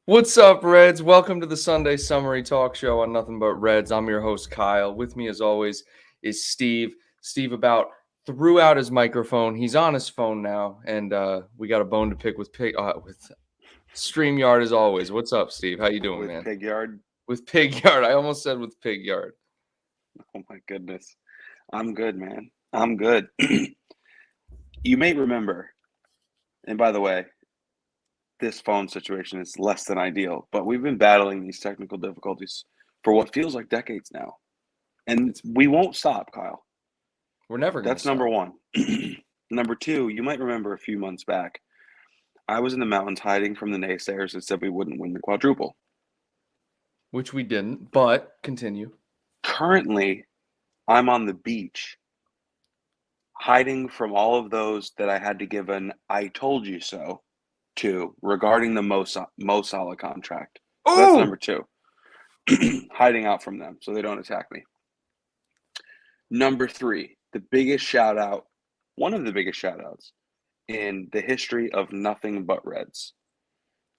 What's up, Reds? Welcome to the Sunday Summary Talk Show on Nothing But Reds. I'm your host, Kyle. With me, as always, is Steve. Steve about threw out his microphone. He's on his phone now, and we got a bone to pick with StreamYard as always. What's up, Steve? How you doing, with man? Pig Yard. With Pig Yard. I almost said with Pig Yard. Oh my goodness. I'm good, man. I'm good. You may remember, and by the way, this phone situation is less than ideal, but we've been battling these technical difficulties for what feels like decades now. And we won't stop, Kyle. We're never going to That's stop. number one. Number two, you might remember a few months back, I was in the mountains hiding from the naysayers that said we wouldn't win the quadruple. Which we didn't, but continue. Currently, I'm on the beach hiding from all of those that I had to give an "I told you so" to regarding the Mo Salah contract. So that's number two. Hiding out from them so they don't attack me. Number three, the biggest shout out, one of the biggest shout outs in the history of Nothing But Reds,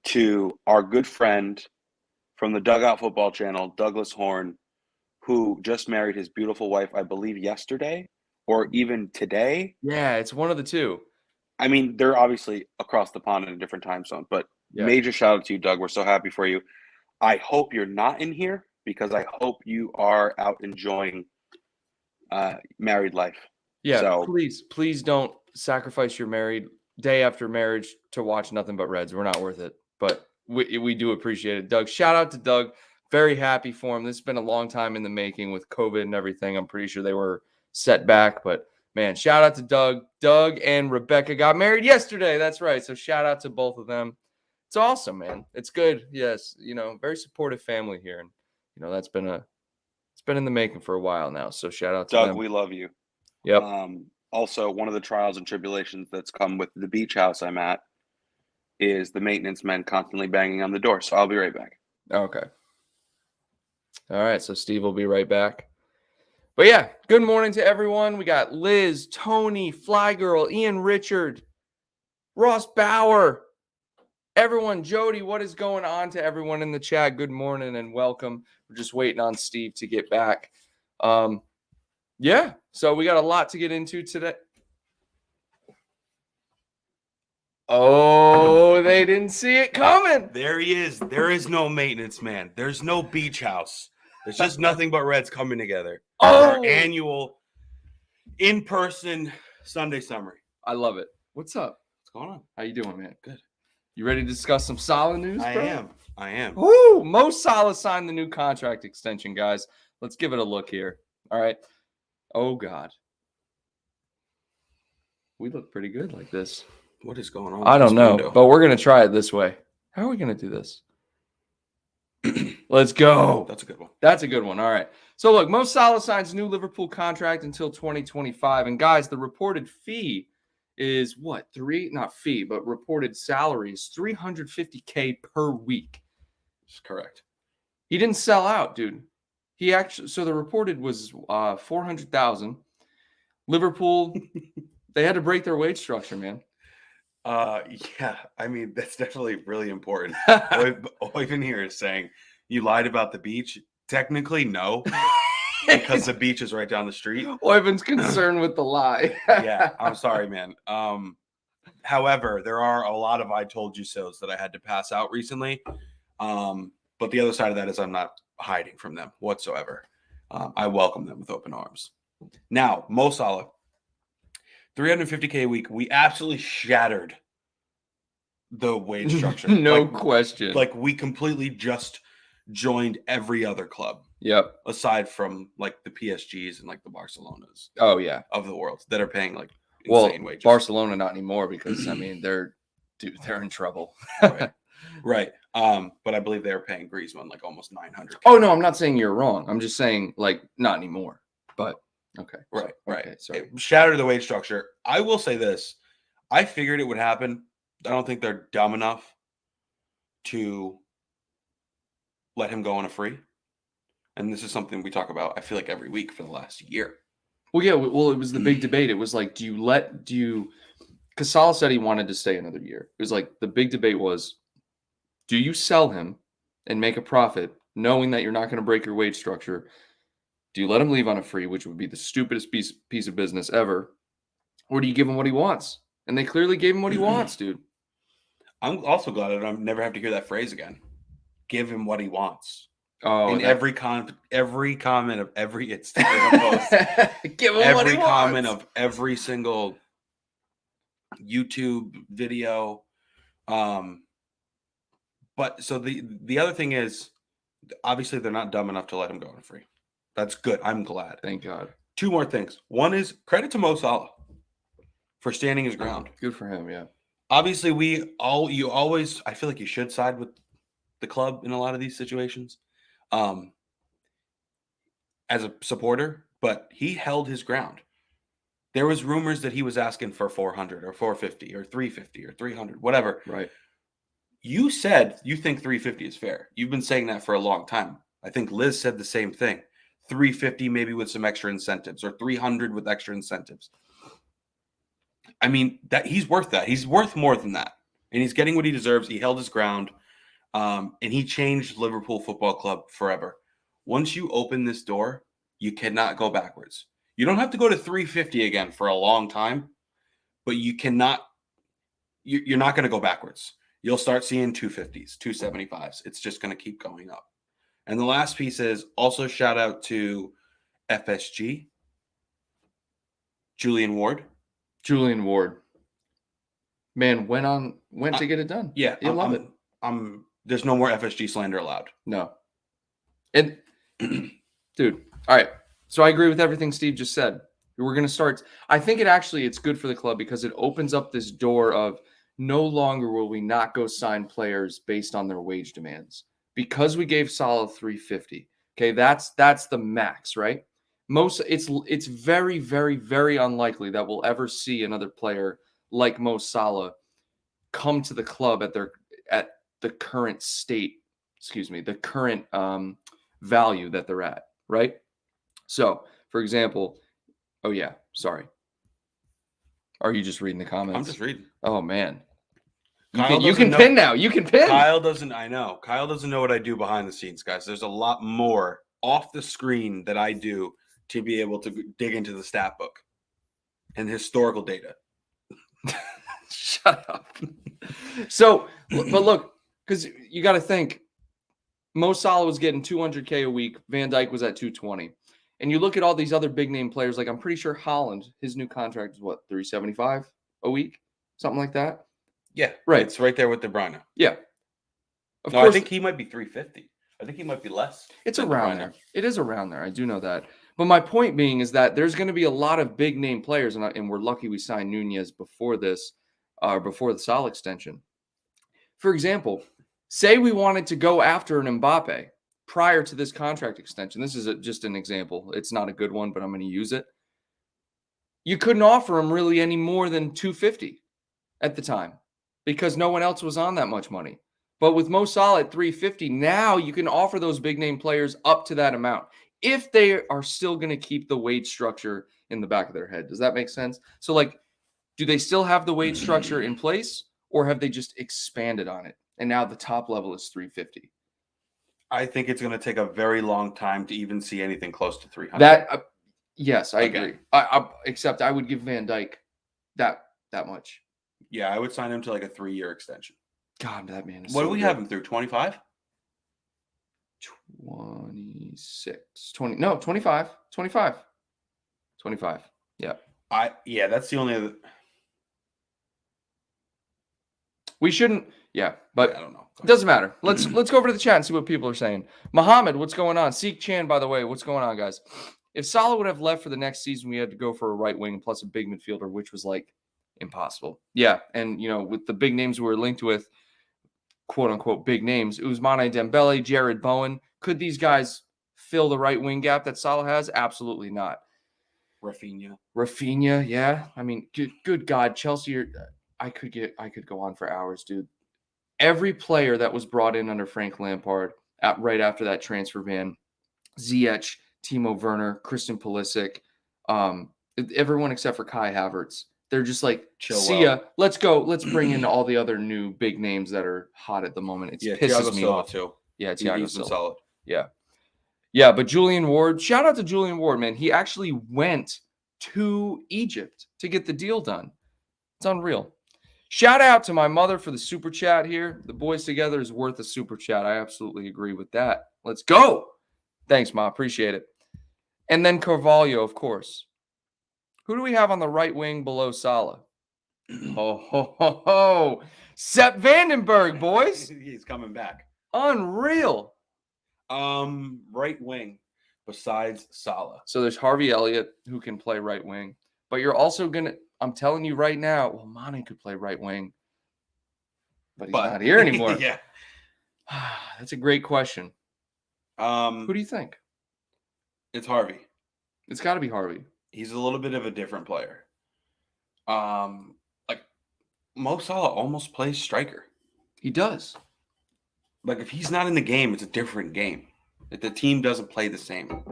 to our good friend from the Dugout Football Channel, Douglas Horn, who just married his beautiful wife, I believe yesterday or even today. Yeah, it's one of the two. I mean, they're obviously across the pond in a different time zone, but major shout out to you, Doug. We're so happy for you. I hope you're not in here because I hope you are out enjoying married life. Yeah, so, please don't sacrifice your married day after marriage to watch Nothing But Reds. We're not worth it, but we do appreciate it. Doug, shout out to Doug. Very happy for him. This has been a long time in the making with COVID and everything. I'm pretty sure they were set back, but man, shout out to Doug. Doug and Rebecca got married yesterday. That's right. So shout out to both of them. It's awesome, man. It's good. Yes, very supportive family here, and that's been it's been in the making for a while now. So shout out to Doug. them. We love you. Yep. Also, one of the trials and tribulations that's come with the beach house I'm at is the maintenance men constantly banging on the door. So I'll be right back. Okay. All right. So Steve will be right back. But yeah, good morning to everyone. We got Liz, Tony, Fly Girl, Ian Richard, Ross Bauer, everyone, Jody, what is going on to everyone in the chat? Good morning and welcome. We're just waiting on Steve to get back. Yeah, so we got a lot to get into today. Oh, they didn't see it coming. There he is. There is no maintenance man. There's no beach house. There's just Nothing But Reds coming together. Our annual in-person Sunday summary. I love it. What's up? What's going on? How you doing, man? Good. You ready to discuss some Salah news, bro? I am. Woo! Mo Salah signed the new contract extension, guys. Let's give it a look here. All right. Oh, God. We look pretty good like this. What is going on? I don't know, but we're going to try it this way. How are we going to do this? Let's go. That's a good one. That's a good one. All right. So, look, Mo Salah signs new Liverpool contract until 2025. And, guys, the reported fee is what? Reported salary is $350K per week. That's correct. He didn't sell out, dude. So the reported was 400,000. Liverpool, they had to break their wage structure, man. Yeah, I mean, that's definitely really important. Oivan here is saying, you lied about the beach. Technically, no, because the beach is right down the street. Oivan's concerned with the lie. Yeah, I'm sorry, man. However, there are a lot of I told you so's that I had to pass out recently. But the other side of that is I'm not hiding from them whatsoever. I welcome them with open arms. Now, Mo Salah, $350K a week. We absolutely shattered the wage structure. No question. Like, we completely just joined every other club. Yep. Aside from like the PSGs and like the Barcelonas. Oh, yeah. Of the world that are paying like insane wages. Barcelona not anymore because I mean they're in trouble. Right. But I believe they were paying Griezmann like almost $900K. Oh no, I'm not saying you're wrong. I'm just saying like not anymore. But okay. Right. Okay, sorry. It shattered the wage structure. I will say this. I figured it would happen. I don't think they're dumb enough to let him go on a free. And this is something we talk about, I feel like, every week for the last year. Well, yeah. Well, it was the big debate. It was like, because Salah said he wanted to stay another year. It was like the big debate was, Do you sell him and make a profit, knowing that you're not going to break your wage structure? Do you let him leave on a free, which would be the stupidest piece of business ever? Or do you give him what he wants? And they clearly gave him what he wants, dude. I'm also glad I don't never have to hear that phrase again. Give him what he wants. Oh, In every comment of every Instagram post, give him what he every comment wants. of every single YouTube video. But so the other thing is, obviously they're not dumb enough to let him go on free. That's good. I'm glad. Thank God. Two more things. One is credit to Mo Salah for standing his ground. Good for him, yeah. Obviously, you always, I feel like you should side with the club in a lot of these situations, as a supporter, but he held his ground. There was rumors that he was asking for 400 or 450 or 350 or 300, whatever. Right. You said you think 350 is fair. You've been saying that for a long time. I think Liz said the same thing. 350 maybe with some extra incentives, or 300 with extra incentives. I mean, that he's worth that. He's worth more than that. And he's getting what he deserves. He held his ground. And he changed Liverpool Football Club forever. Once you open this door, you cannot go backwards. You don't have to go to 350 again for a long time, but you cannot, you're not going to go backwards. You'll start seeing 250s, 275s. It's just going to keep going up. And the last piece is also shout out to FSG, Julian Ward. Julian Ward. Man, went to get it done. Yeah. You love it. There's no more FSG slander allowed. No. And dude, all right. So I agree with everything Steve just said. We're going to start. I think it's good for the club because it opens up this door of no longer will we not go sign players based on their wage demands. Because we gave Salah 350. Okay, that's the max, right? It's very, very, very unlikely that we'll ever see another player like Mo Salah come to the club at the current state, the current value that they're at, right? So, for example, oh yeah, sorry. Are you just reading the comments? I'm just reading. Oh man. You Kyle can doesn't pin now. You can pin. Kyle doesn't know what I do behind the scenes, guys. There's a lot more off the screen that I do to be able to dig into the stat book and historical data. Shut up. So, but look, because you got to think, Mo Salah was getting 200K a week. Van Dijk was at 220. And you look at all these other big name players, like I'm pretty sure Haaland, his new contract is what, 375 a week? Something like that? Yeah. Right. It's right there with De Bruyne. Yeah. Of No, course, I think he might be 350. I think he might be less. it's than De around Bruyne. there. It is around there. I do know that. But my point being is that there's going to be a lot of big name players, and we're lucky we signed Nunez before this, before the Salah extension. For example, say we wanted to go after an Mbappe prior to this contract extension. This is just an example. It's not a good one, but I'm going to use it. You couldn't offer him really any more than 250 at the time because no one else was on that much money. But with Mo Salah at 350, now you can offer those big name players up to that amount if they are still going to keep the wage structure in the back of their head. Does that make sense? So, like, do they still have the wage structure in place, or have they just expanded on it? And now the top level is 350. I think it's going to take a very long time to even see anything close to 300. That, yes, I Okay. agree. Except I would give Van Dijk that much. Yeah, I would sign him to like a 3-year extension. God, that man is What so do we good. have him through? 25? 26, 20, no, 25. Yeah. That's the only other. We shouldn't, yeah, but I don't know. it doesn't matter. Let's go over to the chat and see what people are saying. Mohammed, what's going on? Seek Chan, by the way, what's going on, guys? If Salah would have left for the next season, we had to go for a right wing plus a big midfielder, which was like impossible. Yeah, and with the big names we were linked with, quote unquote big names, Ousmane Dembele, Jared Bowen, could these guys fill the right wing gap that Salah has? Absolutely not. Rafinha, yeah. I mean, good God, Chelsea. I could go on for hours, dude. Every player that was brought in under Frank Lampard right after that transfer ban, Ziyech, Timo Werner, Christian Pulisic, everyone except for Kai Havertz, they're just like, Chill see ya. Let's go. Let's bring in all the other new big names that are hot at the moment. It Yeah, pisses Thiago me Silva off. too. Yeah, He's Thiago been Silva. solid. Yeah. Yeah, but Julian Ward, shout out to Julian Ward, man. He actually went to Egypt to get the deal done. It's unreal. Shout out to my mother for the super chat here. The boys together is worth a super chat. I absolutely agree with that. Let's go. Thanks, Ma. Appreciate it. And then Carvalho, of course. Who do we have on the right wing below Salah? Ho, ho, ho, ho. Sepp Vandenberg, boys. He's coming back. Unreal. Right wing besides Salah. So there's Harvey Elliott who can play right wing. But you're also going to, I'm telling you right now, well, Mane could play right wing. But he's not here anymore. Yeah. That's a great question. Who do you think? It's Harvey. It's got to be Harvey. He's a little bit of a different player. Like Mo Salah almost plays striker. He does. Like if he's not in the game, it's a different game. If the team doesn't play the same.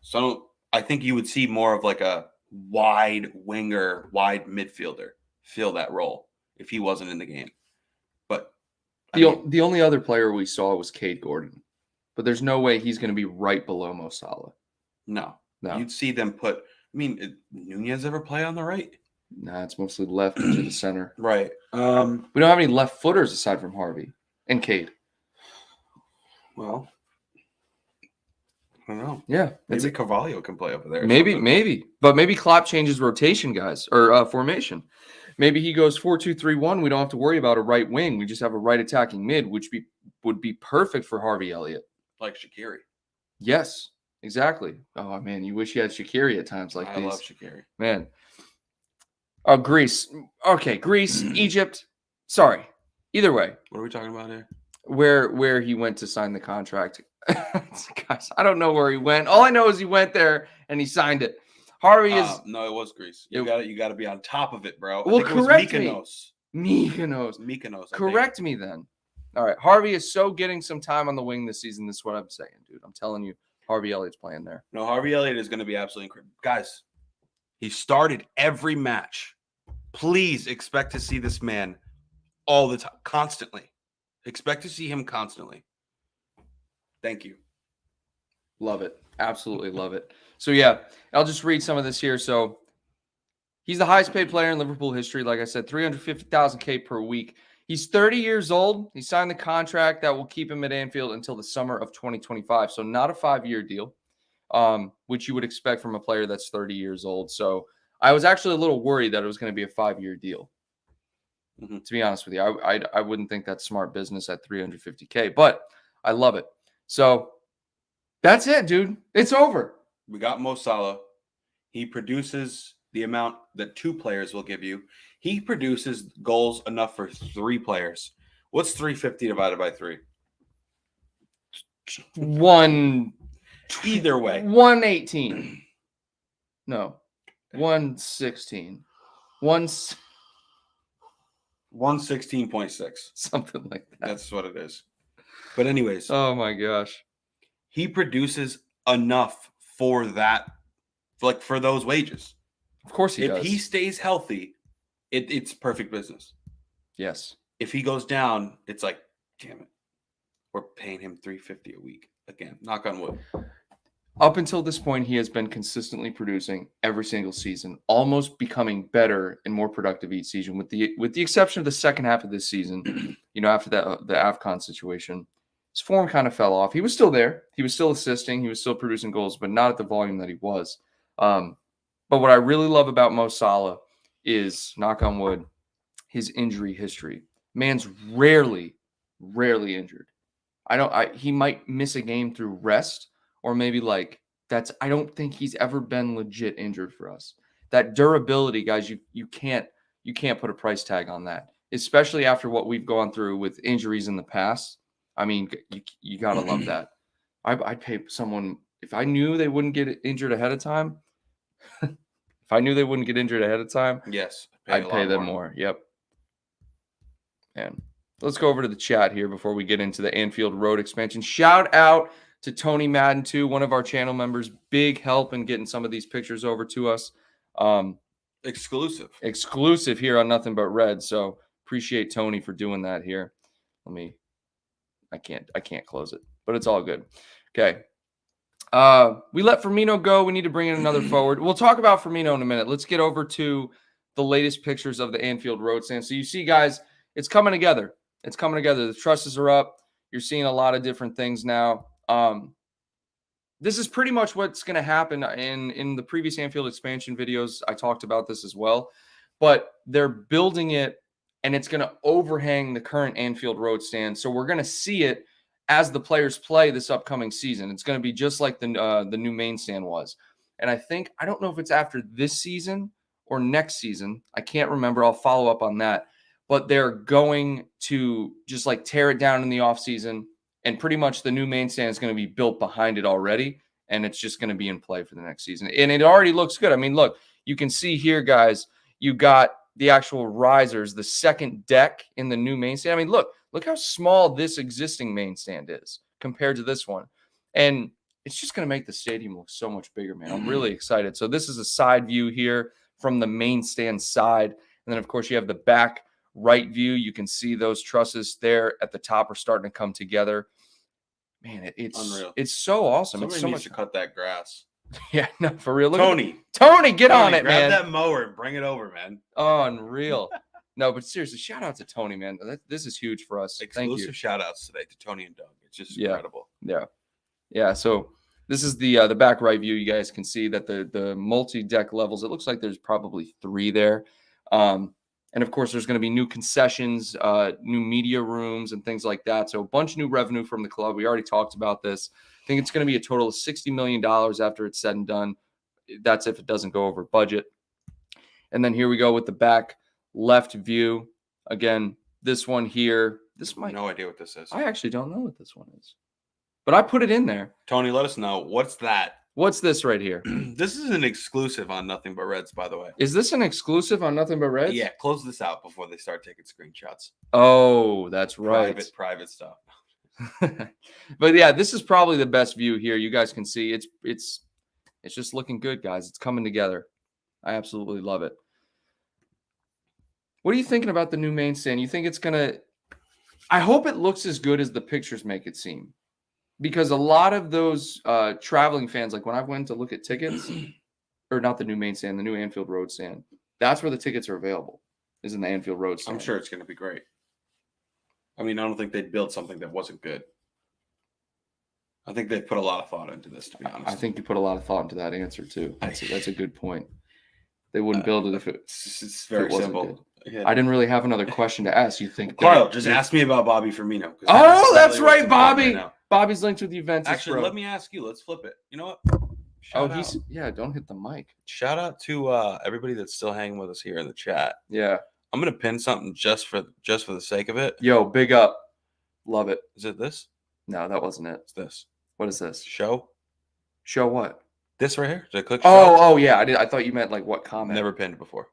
So I think you would see more of like a wide winger, wide midfielder fill that role if he wasn't in the game. But The only other player we saw was Cade Gordon. But there's no way he's going to be right below Mo Salah. No. No. You'd see them put. I mean, did Nunez ever play on the right? Nah, it's mostly left into the center. Right. We don't have any left footers aside from Harvey and Cade. Well, I don't know. Yeah, Maybe Carvalho can play over there. Maybe. But maybe Klopp changes rotation, guys, or formation. Maybe he goes 4-2-3-1. We don't have to worry about a right wing. We just have a right attacking mid, which would be perfect for Harvey Elliott. Like Shaqiri. Yes, exactly. Oh, man, you wish you had Shaqiri at times like I these. love Shaqiri. Man. Oh, Greece. Okay, Greece, Egypt. Sorry. Either way, What are we talking about here? where he went to sign the contract. Guys, I don't know where he went. All I know is he went there and he signed it. Harvey is No, it was Greece. You got to be on top of it, bro. Well, I think it was correct me. Mykonos. Mykonos. I Correct me then. All right. Harvey is so getting some time on the wing this season. This is what I'm saying, dude. I'm telling you, Harvey Elliott's playing there. No, Harvey Elliott is going to be absolutely incredible. Guys, he started every match. Please expect to see this man all the time, constantly. Expect to see him constantly. Thank you. Love it. Absolutely love it. So, yeah, I'll just read some of this here. So, he's the highest paid player in Liverpool history. Like I said, $350,000 per week. He's 30 years old. He signed the contract that will keep him at Anfield until the summer of 2025. So, not a 5-year deal, which you would expect from a player that's 30 years old. So, I was actually a little worried that it was going to be a 5-year deal. To be honest with you, I wouldn't think that's smart business at $350K, but I love it. So that's it, dude. It's over. We got Mo Salah. He produces the amount that 2 players will give you. He produces goals enough for 3 players. What's 350 divided by 3? Either way. 118. No. 116. 116.6. Something like that. That's what it is. But anyways, Oh my gosh. he produces enough for that, like for those wages. Of course he If does. he stays healthy, it's perfect business. Yes. If he goes down, it's like, damn it, we're paying him $350 a week again. Knock on wood. Up until this point, he has been consistently producing every single season, almost becoming better and more productive each season, with the exception of the second half of this season. After the AFCON situation, his form kind of fell off. He was still there. He was still assisting. He was still producing goals, but not at the volume that he was. But what I really love about Mo Salah is, knock on wood, his injury history. Man's rarely injured. He might miss a game through rest. Or maybe I don't think he's ever been legit injured for us. That durability, guys, you can't put a price tag on that, especially after what we've gone through with injuries in the past. I mean, you gotta love that. I'd pay someone if I knew they wouldn't get injured ahead of time. If I knew they wouldn't get injured ahead of time, Yes, I'd pay them more. Yep. And let's go over to the chat here before we get into the Anfield Road expansion. Shout out to Tony Madden, too, one of our channel members. Big help in getting some of these pictures over to us. Exclusive here on Nothing But Red. So appreciate Tony for doing that here. I can't close it, but it's all good. Okay. We let Firmino go. We need to bring in another forward. We'll talk about Firmino in a minute. Let's get over to the latest pictures of the Anfield Road Stand. So you see, guys, it's coming together. It's coming together. The trusses are up. You're seeing a lot of different things now. This is pretty much what's going to happen in the previous Anfield expansion videos. I talked about this as well, but they're building it and it's going to overhang the current Anfield Road Stand. So we're going to see it as the players play this upcoming season. It's going to be just like the new main stand was. And I don't know if it's after this season or next season. I can't remember. I'll follow up on that. But they're going to just like tear it down in the offseason. And pretty much the new main stand is going to be built behind it already. And it's just going to be in play for the next season. And it already looks good. I mean, look, you can see here, guys, you got the actual risers, the second deck in the new main stand. I mean, look how small this existing main stand is compared to this one. And it's just going to make the stadium look so much bigger, man. I'm really excited. So this is a side view here from the main stand side. And then, of course, you have the back right view. You can see those trusses there at the top are starting to come together. Man, it's unreal. It's so awesome. Somebody it's so needs much to cut that grass. Yeah, no, for real. Look Tony, get on it, grab man. that mower and bring it over, man. Unreal. No, but seriously, shout out to Tony, man. This is huge for us. Thank you. Exclusive shout outs today to Tony and Doug. It's just incredible. Yeah. So this is the back right view. You guys can see that the multi-deck levels, it looks like there's probably 3 there. And of course, there's going to be new concessions, new media rooms, and things like that. So a bunch of new revenue from the club. We already talked about this. I think it's going to be a total of $60 million after it's said and done. That's if it doesn't go over budget. And then here we go with the back left view. Again, this one here. No idea what this is. I actually don't know what this one is. But I put it in there. Tony, let us know. What's that? What's this right here? This is an exclusive on Nothing But Reds, by the way. Is this an exclusive on Nothing But Reds? Yeah, close this out before they start taking screenshots. Oh, that's right. Private stuff. But yeah, this is probably the best view here. You guys can see it's just looking good, guys. It's coming together. I absolutely love it. What are you thinking about the new main stand? You think it's gonna? I hope it looks as good as the pictures make it seem, because a lot of those traveling fans, like when I went to look at tickets, or not the new main stand, the new Anfield Road Stand, that's where the tickets are available. Is in the Anfield Road Stand. I'm sure it's going to be great. I mean, I don't think they'd build something that wasn't good. I think they put a lot of thought into this, to be honest. I think you put a lot of thought into that answer too. That's a good point. They wouldn't build it if it's very simple. Yeah. I didn't really have another question to ask. You think Kyle, just ask me about Bobby Firmino. Oh, that's right, Bobby. Bobby's linked with Juventus. Actually, bro. let me ask you. Let's flip it. You know what? Don't hit the mic. Shout out to everybody that's still hanging with us here in the chat. Yeah. I'm gonna pin something just for the sake of it. Yo, big up. Love it. Is it this? No, that wasn't it. It's this. What is this? Show what? This right here. Did I click show? Oh yeah. I thought you meant like what comment? Never pinned before.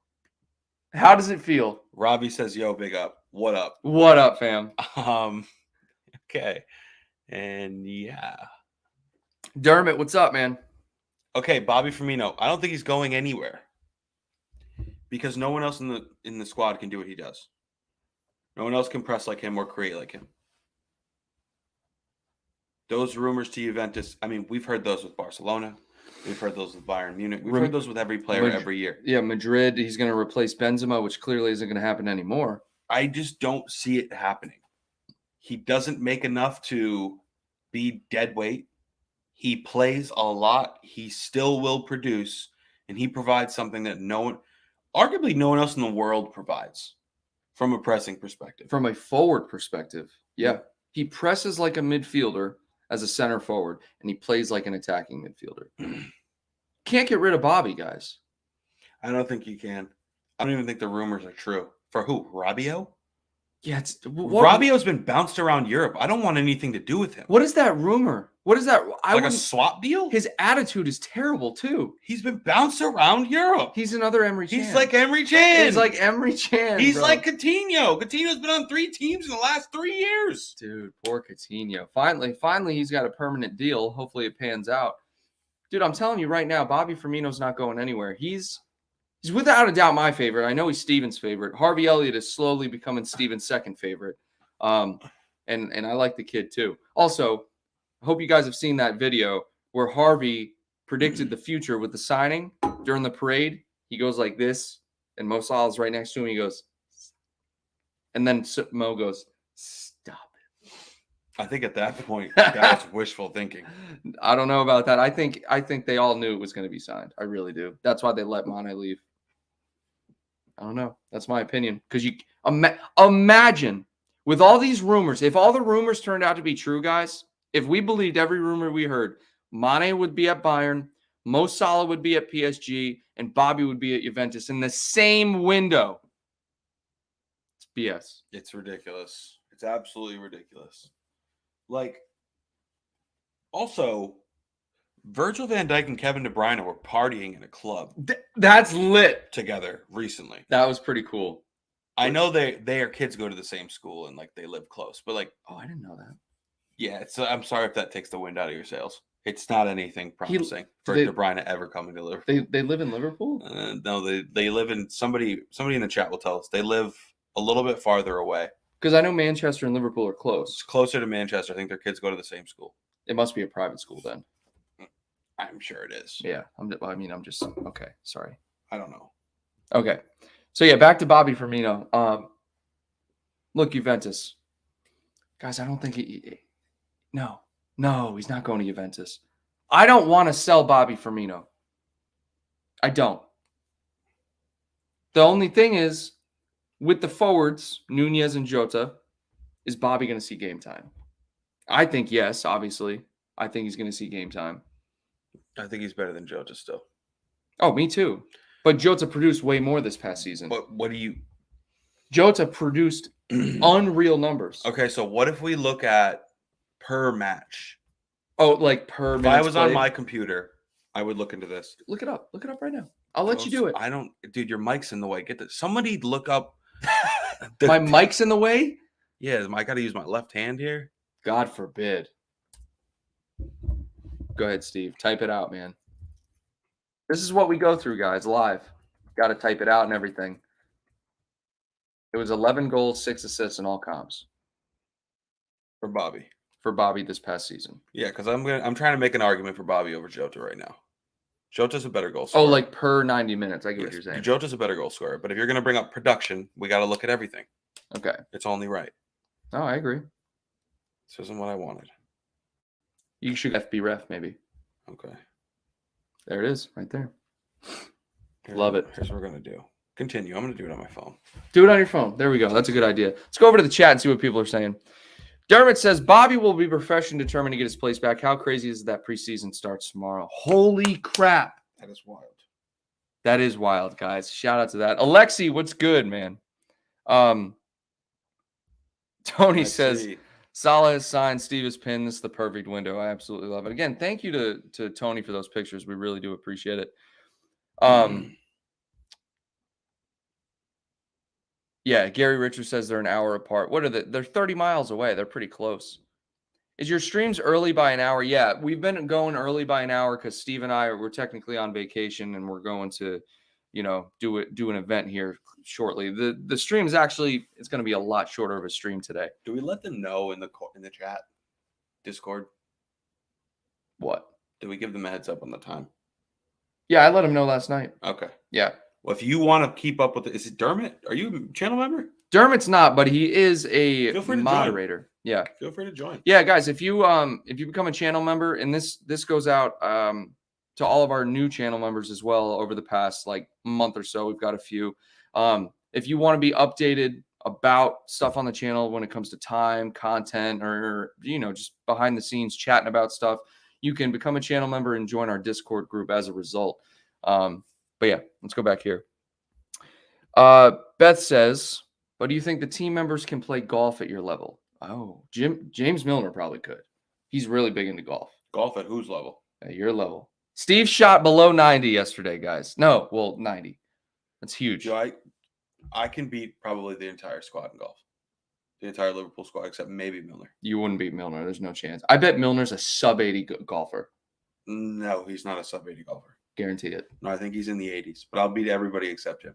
How does it feel? Robbie says, "Yo, big up. What up? What up, fam?" Okay. And yeah. Dermot, what's up, man? Okay, Bobby Firmino. I don't think he's going anywhere because no one else in the squad can do what he does. No one else can press like him or create like him. Those rumors to Juventus, I mean, we've heard those with Barcelona. We've heard those with Bayern Munich. We've heard those with every player every year. Yeah, Madrid, he's going to replace Benzema, which clearly isn't going to happen anymore. I just don't see it happening. He doesn't make enough to be dead weight. He plays a lot. He still will produce, and he provides something that arguably no one else in the world provides from a pressing perspective. From a forward perspective, yeah. He presses like a midfielder as a center forward, and he plays like an attacking midfielder. Can't get rid of Bobby, guys. I don't think you can. I don't even think the rumors are true. For who? Rabiot? Yeah, Rabiot's been bounced around Europe. I don't want anything to do with him. What is that rumor? What is that? Like a swap deal? His attitude is terrible, too. He's been bounced around Europe. He's another Emery Chan. He's like Emery Chan. He's like Emery Chan. He's like Coutinho. Coutinho's been on 3 teams in the last 3 years. Dude, poor Coutinho. Finally, he's got a permanent deal. Hopefully it pans out. Dude, I'm telling you right now, Bobby Firmino's not going anywhere. He's He's without a doubt my favorite. I know he's Steven's favorite. Harvey Elliott is slowly becoming Steven's second favorite. And I like the kid too. Also, I hope you guys have seen that video where Harvey predicted the future with the signing during the parade. He goes like this, and Mo Salah's right next to him. He goes, and then Mo goes, "Stop it." I think at that point, that was wishful thinking. I don't know about that. I think they all knew it was going to be signed. I really do. That's why they let Mane leave. I don't know. That's my opinion. Because you imagine with all these rumors, if all the rumors turned out to be true, guys, if we believed every rumor we heard, Mane would be at Bayern, Mo Salah would be at PSG, and Bobby would be at Juventus in the same window. It's BS. It's ridiculous. It's absolutely ridiculous. Like, also, Virgil van Dijk and Kevin De Bruyne were partying in a club That's lit. together recently. That was pretty cool. I know their kids go to the same school and like they live close, but like, Oh, I didn't know that. yeah, I'm sorry if that takes the wind out of your sails. It's not anything promising for they- De Bruyne ever coming to Liverpool. They live in Liverpool? No, they live in somebody in the chat will tell us they live a little bit farther away. Because I know Manchester and Liverpool are It's close. closer to Manchester. I think their kids go to the same school. It must be a private school then. I'm sure it is. Yeah. I'm just okay. Sorry. I don't know. Okay. So yeah, back to Bobby Firmino. Look, Juventus. Guys, I don't think No, he's not going to Juventus. I don't want to sell Bobby Firmino. I don't. The only thing is, with the forwards, Nunez and Jota, is Bobby going to see game time? I think yes, obviously. I think he's going to see game time. I think he's better than Jota still. Oh, me too. But Jota produced way more this past season. But what do you... Jota produced unreal numbers. Okay, so what if we look at per match? Oh, like per If minutes I was on played? my computer, I would look into this. Look it up. Look it up right now. I'll let you do it. I don't... Dude, your mic's in the way. Get this. Somebody look up... My mic's in the way? Yeah, I got to use my left hand here. God forbid. Go ahead, Steve. Type it out, man. This is what we go through, guys, live. Got to type it out and everything. It was 11 goals, 6 assists in all comps For Bobby. for Bobby this past season. Yeah, because I'm trying to make an argument for Bobby over Jota right now. Jota's a better goal scorer. Oh, like per 90 minutes. I get what you're saying. Jota's a better goal scorer. But if you're going to bring up production, we got to look at everything. Okay. It's only right. Oh, I agree. This isn't what I wanted. You should FB ref, maybe. Okay. There it is, right there. Love it. Here's what we're going to do. Continue. I'm going to do it on my phone. Do it on your phone. There we go. That's a good idea. Let's go over to the chat and see what people are saying. Dermot says, Bobby will be refreshed and determined to get his place back. How crazy is that preseason starts tomorrow? Holy crap. That is wild. That is wild, guys. Shout out to that. Alexi, what's good, man? Tony says, Salah has signed, Steve has pinned. This is the perfect window. I absolutely love it. Again, thank you to Tony for those pictures. We really do appreciate it. Yeah, Gary Richards says they're an hour apart. What are they? They're 30 miles away. They're pretty close. Is your streams early by an hour? Yeah, we've been going early by an hour because Steve and I we're technically on vacation and we're going to, do an event here shortly. The stream is actually it's going to be a lot shorter of a stream today. Do we let them know in the chat, Discord? What? Do we give them a heads up on the time? Yeah, I let him know last night. Okay. Yeah. Well, if you want to keep up with it, is it Dermot? Are you a channel member? Dermot's not, but he is a Feel free to moderator. Yeah. Feel free to join. Yeah, guys, if you become a channel member, and this goes out to all of our new channel members as well over the past month or so, we've got a few. If you want to be updated about stuff on the channel when it comes to time, content, or just behind the scenes chatting about stuff, you can become a channel member and join our Discord group as a result. But yeah, let's go back here. Beth says, but do you think the team members can play golf at your level? Oh, James Milner probably could. He's really big into golf. Golf at whose level? At your level. Steve shot below 90 yesterday, guys. No, well, 90. That's huge. Joe, I can beat probably the entire squad in golf. The entire Liverpool squad, except maybe Milner. You wouldn't beat Milner. There's no chance. I bet Milner's a sub-80 golfer. No, he's not a sub-80 golfer. Guarantee it. No, I think he's in the 80s, but I'll beat everybody except you.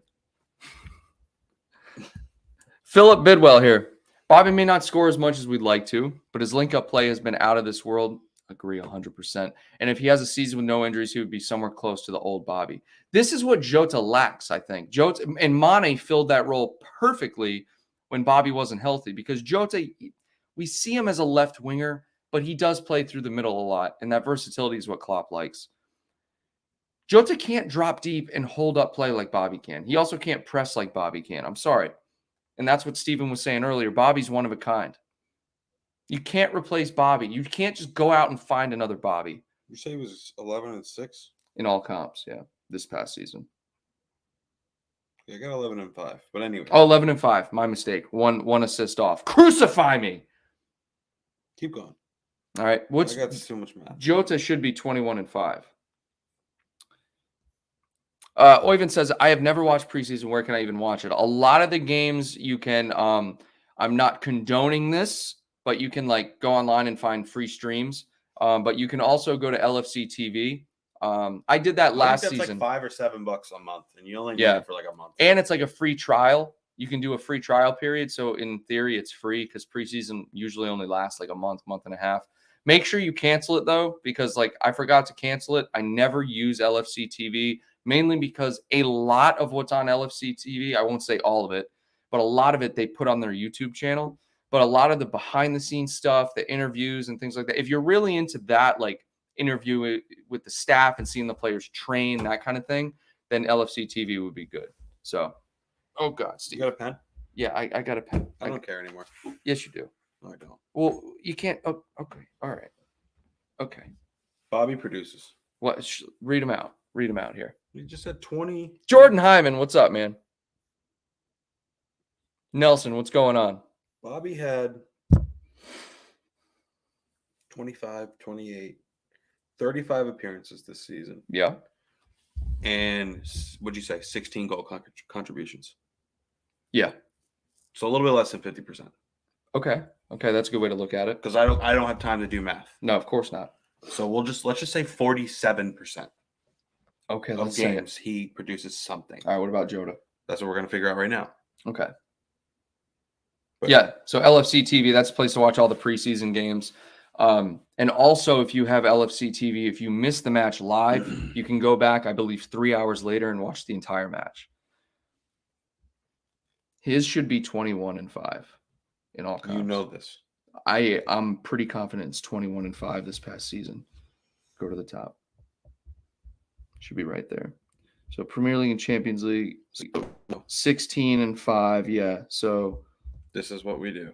Philip Bidwell here. Bobby may not score as much as we'd like to, but his link-up play has been out of this world. Agree 100%. And if he has a season with no injuries, he would be somewhere close to the old Bobby. This is what Jota lacks, I think. Jota and Mane filled that role perfectly when Bobby wasn't healthy, because Jota, we see him as a left winger, but he does play through the middle a lot, and that versatility is what Klopp likes. Jota can't drop deep and hold up play like Bobby can. He also can't press like Bobby can. I'm sorry. And that's what Steven was saying earlier. Bobby's one of a kind. You can't replace Bobby. You can't just go out and find another Bobby. You say he was 11-6 in all comps, yeah, this past season. Yeah, I got 11-5. But anyway. Oh, 11-5. My mistake. One assist off. Crucify me. Keep going. All right. I got too much math. Jota should be 21-5. Oyvind says, I have never watched preseason. Where can I even watch it? A lot of the games you can, I'm not condoning this, but you can like go online and find free streams. But you can also go to LFC TV. I did that last season. Like $5 or $7 a month, and you only need it for like a month. And it's like a free trial. You can do a free trial period. So in theory, it's free because preseason usually only lasts like a month and a half. Make sure you cancel it though, because like I forgot to cancel it. I never use LFC TV, mainly because a lot of what's on LFC TV, I won't say all of it, but a lot of it they put on their YouTube channel. But a lot of the behind the scenes stuff, the interviews and things like that, if you're really into that, like interview with the staff and seeing the players train, that kind of thing, then LFC TV would be good. So, oh God, Steve. You got a pen? Yeah, I got a pen. I don't care anymore. Yes, you do. No, I don't. Well, you can't. Oh, okay. All right. Okay. Bobby produces. What? Read them out. Read them out here. You just said 20. Jordan Hyman, what's up, man? Nelson, what's going on? Bobby had 25, 28, 35 appearances this season. Yeah. And what'd you say? 16 goal contributions. Yeah. So a little bit less than 50%. Okay. Okay, that's a good way to look at it. Because I don't have time to do math. No, of course not. So let's just say 47%. Okay, of let's say games he produces something. All right, what about Jota? That's what we're gonna figure out right now. Okay. But yeah, so LFC TV, that's a place to watch all the preseason games. And also, if you have LFC TV, if you miss the match live, you can go back, I believe, 3 hours later and watch the entire match. His should be 21-5 in all comps. You know this. I'm pretty confident it's 21-5 this past season. Go to the top. Should be right there. So Premier League and Champions League, 16-5. Yeah, so this is what we do.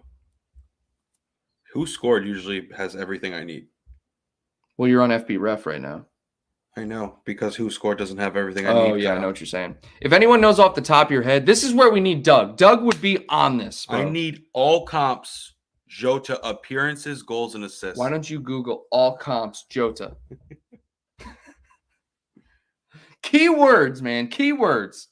Who scored usually has everything I need. Well, you're on FB Ref right now. I know, because who scored doesn't have everything I need. Oh, yeah, I know what you're saying. If anyone knows off the top of your head, this is where we need Doug. Doug would be on this, bro. I need all comps, Jota appearances, goals, and assists. Why don't you Google all comps Jota? Keywords, man. Keywords.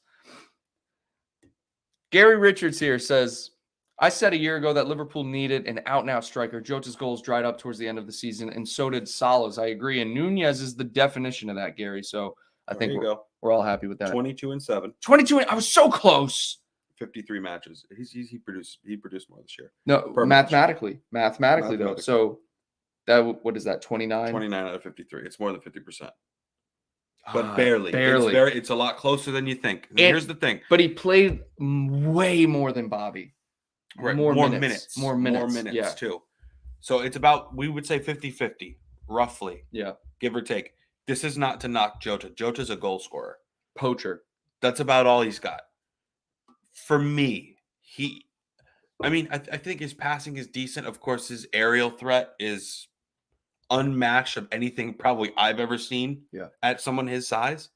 Gary Richards here says, I said a year ago that Liverpool needed an out-and-out striker. Jota's goals dried up towards the end of the season, and so did Salah's. I agree. And Nunez is the definition of that, Gary. So I think we're all happy with that. 22-7. 22. I was so close. 53 matches. He produced more this year. No, mathematically though. So what is that? 29? 29 out of 53. It's more than 50%. But barely. Barely. It's a lot closer than you think. Here's the thing. But he played way more than Bobby. Right. More minutes. More minutes too. So it's about, we would say 50-50, roughly. Yeah. Give or take. This is not to knock Jota. Jota's a goal scorer. Poacher. That's about all he's got. For me, I think his passing is decent. Of course, his aerial threat is unmatched of anything probably I've ever seen at someone his size.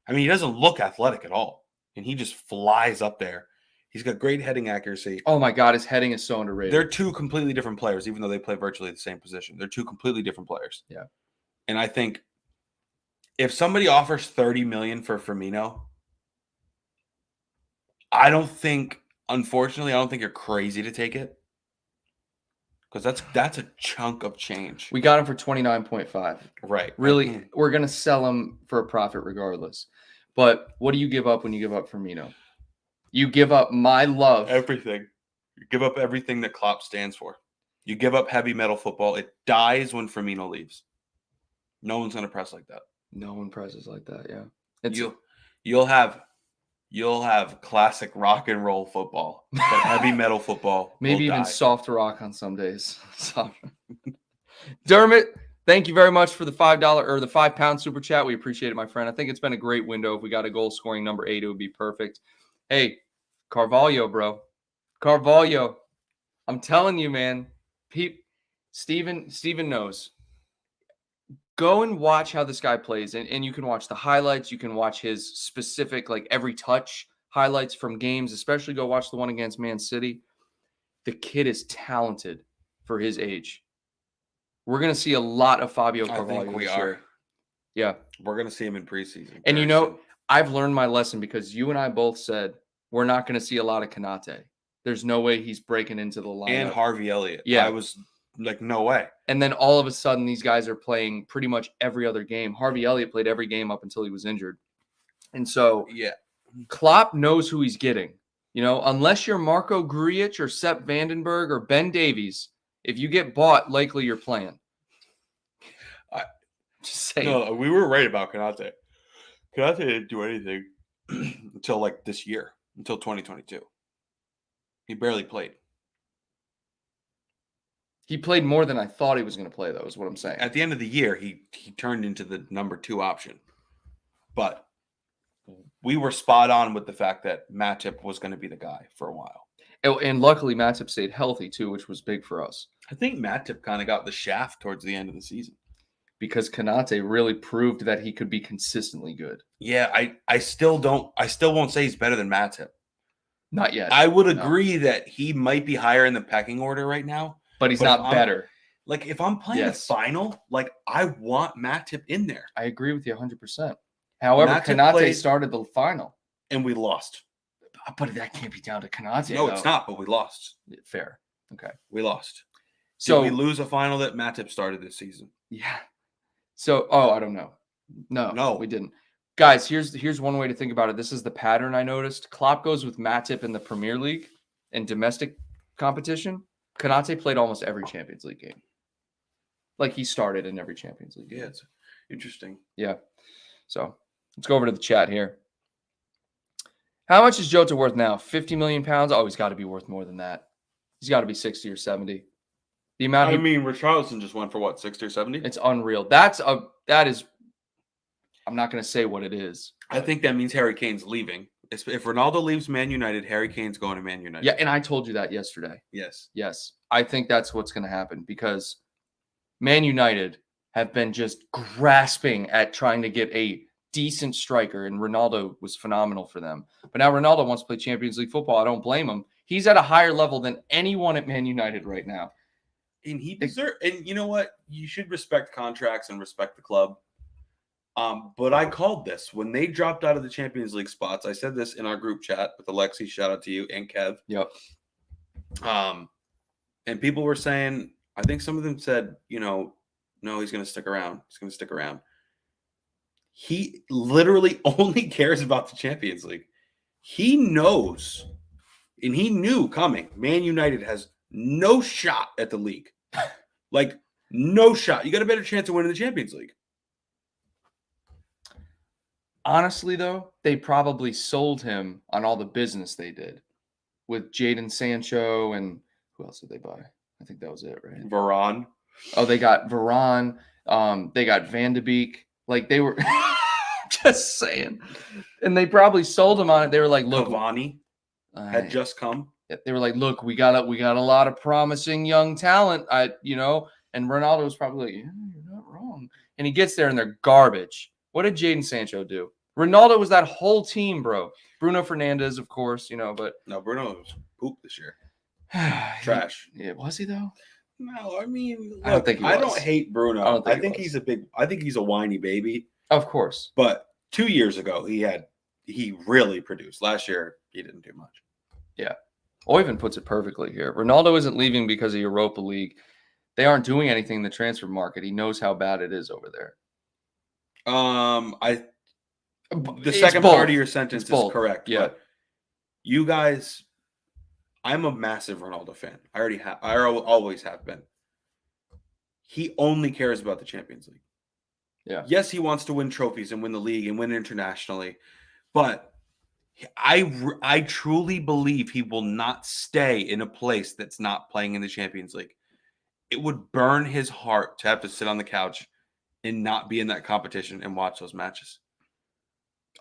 I mean, he doesn't look athletic at all, and he just flies up there. He's got great heading accuracy. Oh my God, his heading is so underrated. They're two completely different players, even though they play virtually the same position. They're two completely different players. Yeah. And I think if somebody offers $30 million for Firmino, unfortunately, I don't think you're crazy to take it. because that's a chunk of change. We got him for 29.5. Right. Really, we're going to sell him for a profit regardless. But what do you give up when you give up Firmino? You give up my love. Everything. You give up everything that Klopp stands for. You give up heavy metal football. It dies when Firmino leaves. No one's going to press like that. No one presses like that, yeah. It's You'll have classic rock and roll football, but heavy metal football. maybe will even die. soft rock on some days. Dermot, thank you very much for the $5 or the £5 super chat. We appreciate it, my friend. I think it's been a great window. If we got a goal scoring number 8, it would be perfect. Hey, Carvalho, bro. Carvalho. I'm telling you, man. Steven knows. Go and watch how this guy plays. And you can watch the highlights. You can watch his specific, like every touch highlights from games, especially go watch the one against Man City. The kid is talented for his age. We're going to see a lot of Fabio Carvalho. I think we this are. year. Yeah. We're going to see him in preseason. And very soon. I've learned my lesson because you and I both said we're not going to see a lot of Konate. There's no way he's breaking into the lineup. And Harvey Elliott. Yeah. I was like, no way. And then all of a sudden, these guys are playing pretty much every other game. Harvey Elliott played every game up until he was injured. And so Yeah. Klopp knows who he's getting. Unless you're Marco Grujic or Sepp Vandenberg or Ben Davies, if you get bought, likely you're playing. Just saying. No, we were right about Konate. Konate didn't do anything until like this year, until 2022. He barely played. He played more than I thought he was going to play, though, is what I'm saying. At the end of the year, he turned into the number 2 option. But we were spot on with the fact that Matip was going to be the guy for a while. And luckily, Matip stayed healthy, too, which was big for us. I think Matip kind of got the shaft towards the end of the season. Because Konate really proved that he could be consistently good. Yeah, I still won't say he's better than Matip. Not yet. I would agree that he might be higher in the pecking order right now. But he's not better. Like, if I'm playing a final, like, I want Matip in there. I agree with you 100%. However, Matip Konate started the final. And we lost. But that can't be down to Konate. No, it's not, but we lost. Fair. Okay. We lost. So did we lose a final that Matip started this season? Yeah. So, I don't know. No, we didn't. Guys, here's one way to think about it. This is the pattern I noticed. Klopp goes with Matip in the Premier League and domestic competition. Konate played almost every Champions League game. Like, he started in every Champions League game. Yeah, it's interesting. Yeah. So, let's go over to the chat here. How much is Jota worth now? 50 million pounds? Oh, he's got to be worth more than that. He's got to be 60 or 70. The amount Richarlison just went for what, 60 or 70? It's unreal. That is I'm not going to say what it is. I think that means Harry Kane's leaving. If Ronaldo leaves Man United, Harry Kane's going to Man United. Yeah, and I told you that yesterday. Yes. Yes. I think that's what's going to happen because Man United have been just grasping at trying to get a decent striker, and Ronaldo was phenomenal for them. But now Ronaldo wants to play Champions League football. I don't blame him. He's at a higher level than anyone at Man United right now. And he deserves. And you know what? You should respect contracts and respect the club. But I called this when they dropped out of the Champions League spots. I said this in our group chat with Alexi. Shout out to you and Kev. Yep. And people were saying, I think some of them said, no, he's going to stick around. He's going to stick around. He literally only cares about the Champions League. He knows, and he knew coming, Man United has no shot at the league. Like, no shot. You got a better chance of winning the Champions League. Honestly, though, they probably sold him on all the business they did with Jadon Sancho and who else did they buy? I think that was it, right? Varane. Oh, they got Varane. They got Van de Beek. Like, they were just saying. And they probably sold him on it. They were like, look. Cavani had just come. They were like, look, we got a lot of promising young talent. And Ronaldo was probably like, yeah, you're not wrong. And he gets there and they're garbage. What did Jadon Sancho do? Ronaldo was that whole team, bro. Bruno Fernandes, of course, but no, Bruno was poop this year. Trash. Yeah, was he though? No, I mean, look, I don't think he was. I don't hate Bruno. I think he he's I think he's a whiny baby. Of course. But 2 years ago, he really produced. Last year, he didn't do much. Yeah. Oyvind puts it perfectly here. Ronaldo isn't leaving because of Europa League. They aren't doing anything in the transfer market. He knows how bad it is over there. The It's second both. part of your sentence It's is both. correct. Yeah. But you guys, I'm a massive Ronaldo fan. I always have been. He only cares about the Champions League. Yeah. Yes, he wants to win trophies and win the league and win internationally, but I truly believe he will not stay in a place that's not playing in the Champions League. It would burn his heart to have to sit on the couch and not be in that competition and watch those matches.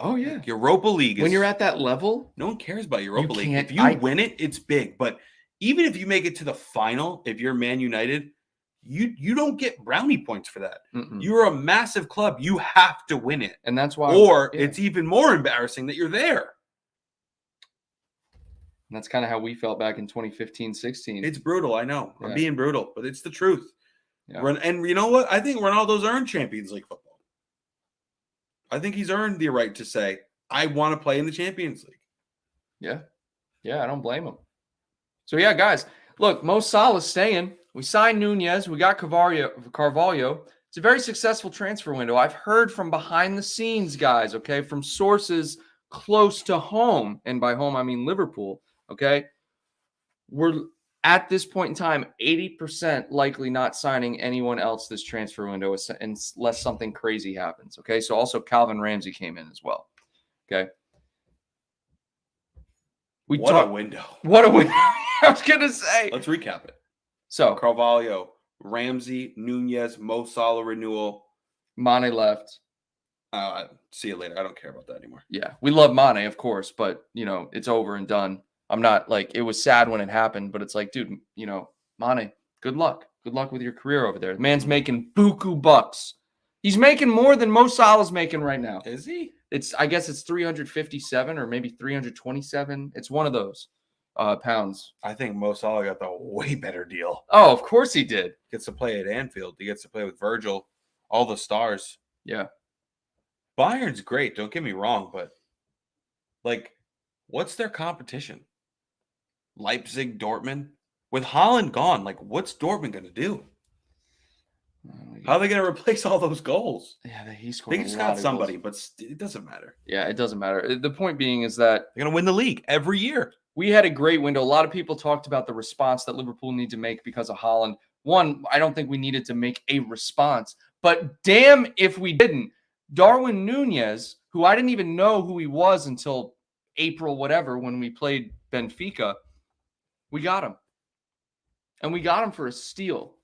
Oh, yeah. Europa League is, When you're at that level, no one cares about Europa League. can't- If you win it, it's big. But even if you make it to the final, if you're Man United, you don't get brownie points for that. mm-mm. You're a massive club. You have to win it. And that's why. Or yeah. it's even more embarrassing that you're there. And that's kind of how we felt back in 2015-16. It's brutal. I know. Yeah. I'm being brutal, but it's the truth. Yeah. And you know what? I think Ronaldo's earned Champions League football. I think he's earned the right to say, I want to play in the Champions League. Yeah. Yeah, I don't blame him. So, yeah, guys, look, Mo Salah's staying. We signed Nunez. We got Carvalho. It's a very successful transfer window. I've heard from behind the scenes, guys, okay, from sources close to home. And by home, I mean Liverpool, okay? We're at this point in time, 80% likely not signing anyone else this transfer window unless something crazy happens, okay? So also Calvin Ramsey came in as well, okay? What a window. What a window. I was going to say. Let's recap it. So Carvalho, Ramsey, Nunez, Mo Salah renewal. Mane left. See you later. I don't care about that anymore. Yeah, we love Mane, of course, but, it's over and done. I'm not like, it was sad when it happened, but it's like, dude, Mane, good luck. Good luck with your career over there. The man's making buku bucks. He's making more than Mo Salah's making right now. Is he? I guess it's 357 or maybe 327. It's one of those pounds. I think Mo Salah got the way better deal. Oh, of course he did. Gets to play at Anfield. He gets to play with Virgil, all the stars. Yeah. Bayern's great. Don't get me wrong, but what's their competition? Leipzig, Dortmund. With Haaland gone, what's Dortmund going to do? How are they going to replace all those goals? Yeah, he scored. They just got somebody, but it doesn't matter. Yeah, it doesn't matter. The point being is that they're going to win the league every year. We had a great window. A lot of people talked about the response that Liverpool need to make because of Haaland. One, I don't think we needed to make a response, but damn if we didn't. Darwin Nunez, who I didn't even know who he was until April, whatever, when we played Benfica, we got him. And we got him for a steal.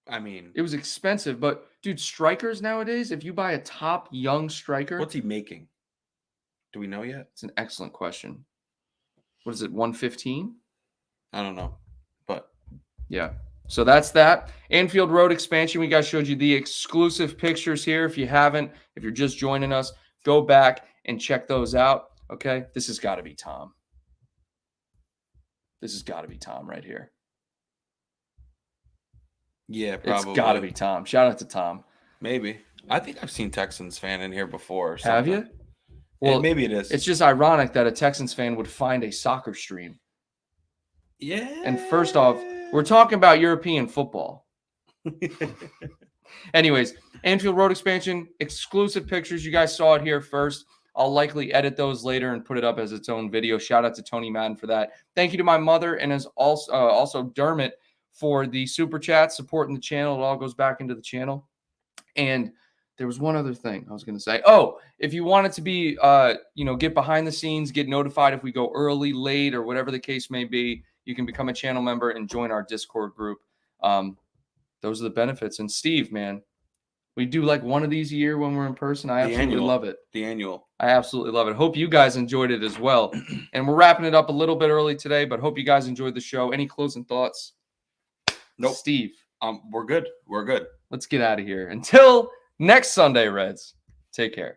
I mean, it was expensive, but dude, strikers nowadays, if you buy a top young striker, what's he making? Do we know yet? It's an excellent question. What is it, 115? I don't know, but yeah. So that's that. Anfield Road Expansion. We guys showed you the exclusive pictures here. If you haven't, if you're just joining us, go back and check those out. Okay. This has got to be Tom. This has got to be Tom right here. Yeah, probably. It's got to be Tom. Shout out to Tom. Maybe. I think I've seen Texans fan in here before. Or Have you? Well, maybe it is. It's just ironic that a Texans fan would find a soccer stream. Yeah. And first off, we're talking about European football. Anyways, Anfield Road Expansion, exclusive pictures. You guys saw it here first. I'll likely edit those later and put it up as its own video. Shout out to Tony Madden for that. Thank you to my mother and as also Dermot for the super chat, supporting the channel. It all goes back into the channel. And there was one other thing I was going to say. Oh, if you wanted to be, get behind the scenes, get notified if we go early, late, or whatever the case may be, you can become a channel member and join our Discord group. Those are the benefits. And Steve, man, we do like one of these a year when we're in person. I absolutely love it. The annual. I absolutely love it. Hope you guys enjoyed it as well. And we're wrapping it up a little bit early today, but hope you guys enjoyed the show. Any closing thoughts? Nope. Steve. We're good. We're good. Let's get out of here. Until next Sunday, Reds. Take care.